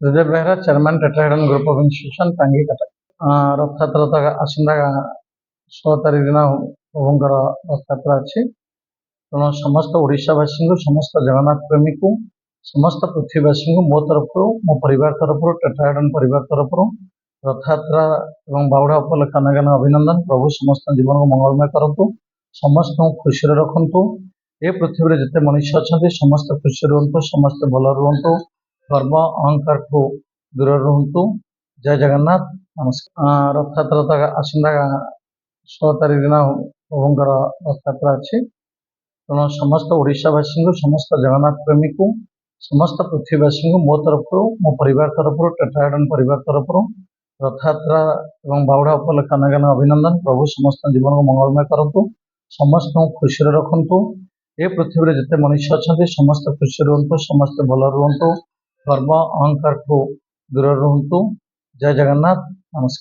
Tridev Behera, chairman, tetrahedron group of institution, Tangi, Cuttack. Rathayatra ଆସନ୍ତା 16 ତାରିଖ ଦିନ ପ୍ରଭୁଙ୍କର ରଥଯାତ୍ରା ଅଛି। ତେଣୁ ସମସ୍ତ ଓଡ଼ିଶାବାସୀଙ୍କୁ, ସମସ୍ତ ଜଗନ୍ନାଥ ପ୍ରେମୀକୁ, ସମସ୍ତ ପୃଥିବୀବାସୀଙ୍କୁ ମୋ ତରଫରୁ, ମୋ ପରିବାର ତରଫରୁ, ଟେଟ୍ରାହେଡ୍ରନ୍ ପରିବାର ତରଫରୁ ରଥଯାତ୍ରା ଏବଂ ବାହୁଡ଼ା ଉପଲକ୍ଷେ ଅନେକ ଅନେକ ଅଭିନନ୍ଦନ। ପ୍ରଭୁ ସମସ୍ତ ଜୀବନକୁ ମଙ୍ଗଳମୟ କରନ୍ତୁ, ସମସ୍ତଙ୍କୁ ଖୁସିରେ ରଖନ୍ତୁ। ଏ ପୃଥିବୀରେ ଯେତେ ମଣିଷ ଅଛନ୍ତି ସମସ୍ତେ ଖୁସି ରୁହନ୍ତୁ, ସମସ୍ତେ ଭଲ ରୁହନ୍ତୁ, ଗର୍ବ ଅହଙ୍କାରଠୁ ଦୂରରେ ରୁହନ୍ତୁ। ଜୟ ଜଗନ୍ନାଥ, ନମସ୍କାର। ରଥଯାତ୍ରା ଆସନ୍ତା 16 ତାରିଖ ଦିନ ପ୍ରଭୁଙ୍କର ରଥଯାତ୍ରା ଅଛି। ତେଣୁ ସମସ୍ତ ଓଡ଼ିଶାବାସୀଙ୍କୁ, ସମସ୍ତ ଜଗନ୍ନାଥ ପ୍ରେମୀକୁ, ସମସ୍ତ ପୃଥିବୀବାସୀଙ୍କୁ ମୋ ତରଫରୁ, ମୋ ପରିବାର ତରଫରୁ, ଟେଟ୍ରାହେଡ୍ରନ୍ ପରିବାର ତରଫରୁ ରଥଯାତ୍ରା ଏବଂ ବାହୁଡ଼ା ଉପଲକ୍ଷେ ଅନେକ ଅନେକ ଅଭିନନ୍ଦନ। ପ୍ରଭୁ ସମସ୍ତ ଜୀବନକୁ ମଙ୍ଗଳମୟ କରନ୍ତୁ, ସମସ୍ତଙ୍କୁ ଖୁସିରେ ରଖନ୍ତୁ। ଏ ପୃଥିବୀରେ ଯେତେ ମଣିଷ ଅଛନ୍ତି ସମସ୍ତେ ଖୁସି ରୁହନ୍ତୁ, ସମସ୍ତେ ଭଲ ରୁହନ୍ତୁ, ଗର୍ବ ଅହଙ୍କାରଠୁ ଦୂରରେ ରୁହନ୍ତୁ। ଜୟ ଜଗନ୍ନାଥ, ନମସ୍କାର।